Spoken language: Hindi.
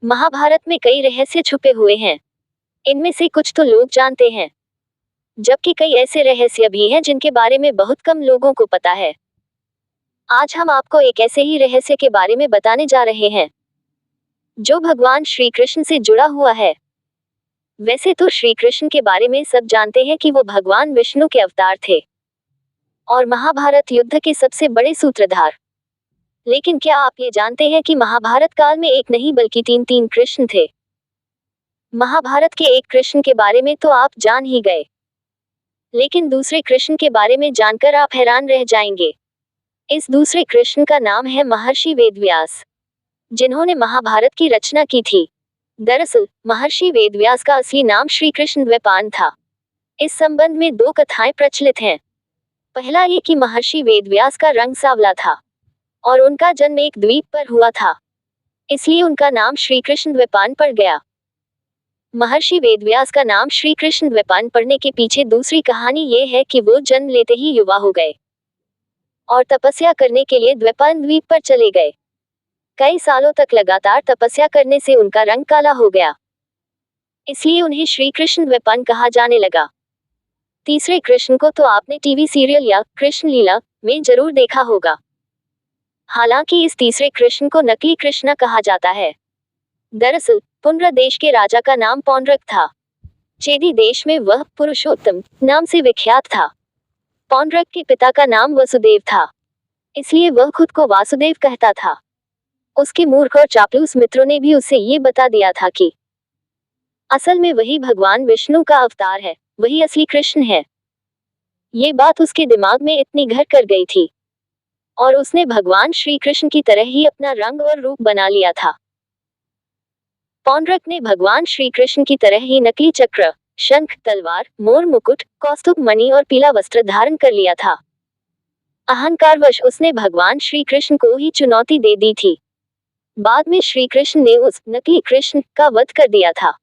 महाभारत में कई रहस्य छुपे हुए हैं। इनमें से कुछ तो लोग जानते हैं, जबकि कई ऐसे रहस्य भी हैं जिनके बारे में बहुत कम लोगों को पता है। आज हम आपको एक ऐसे ही रहस्य के बारे में बताने जा रहे हैं, जो भगवान श्री कृष्ण से जुड़ा हुआ है। वैसे तो श्री कृष्ण के बारे में सब जानते हैं कि वो भगवान विष्णु के अवतार थे और महाभारत युद्ध के सबसे बड़े सूत्रधार। लेकिन क्या आप ये जानते हैं कि महाभारत काल में एक नहीं बल्कि तीन कृष्ण थे। महाभारत के एक कृष्ण के बारे में तो आप जान ही गए, लेकिन दूसरे कृष्ण के बारे में जानकर आप हैरान रह जाएंगे। इस दूसरे कृष्ण का नाम है महर्षि वेदव्यास, जिन्होंने महाभारत की रचना की थी। दरअसल महर्षि वेदव्यास का असली नाम श्री कृष्ण द्वैपायन था। इस संबंध में दो कथाएं प्रचलित हैं। पहला ये कि महर्षि वेदव्यास का रंग सांवला था और उनका जन्म एक द्वीप पर हुआ था, इसलिए उनका नाम श्री कृष्ण द्वैपायन पड़ गया। महर्षि वेदव्यास का नाम श्री कृष्ण द्वैपायन पड़ने के पीछे दूसरी कहानी ये है कि वो जन्म लेते ही युवा हो गए और तपस्या करने के लिए द्वैपायन द्वीप पर चले गए। कई सालों तक लगातार तपस्या करने से उनका रंग काला हो गया, इसलिए उन्हें श्री कृष्ण द्वैपायन कहा जाने लगा। तीसरे कृष्ण को तो आपने टीवी सीरियल या कृष्ण लीला में जरूर देखा होगा। हालांकि इस तीसरे कृष्ण को नकली कृष्णा कहा जाता है। दरअसल पुंड्र देश के राजा का नाम पौंड्रक था। चेदी देश में वह पुरुषोत्तम नाम से विख्यात था। पौंड्रक के पिता का नाम वसुदेव था, इसलिए वह खुद को वासुदेव कहता था। उसके मूर्ख और चापलूस मित्रों ने भी उसे ये बता दिया था कि असल में वही भगवान विष्णु का अवतार है, वही असली कृष्ण है। ये बात उसके दिमाग में इतनी घर कर गई थी और उसने भगवान श्री कृष्ण की तरह ही अपना रंग और रूप बना लिया था। पौंड्रक ने भगवान श्री कृष्ण की तरह ही नकली चक्र, शंख, तलवार, मोर मुकुट, कौस्तुभ मणि और पीला वस्त्र धारण कर लिया था। अहंकारवश उसने भगवान श्री कृष्ण को ही चुनौती दे दी थी। बाद में श्री कृष्ण ने उस नकली कृष्ण का वध कर दिया था।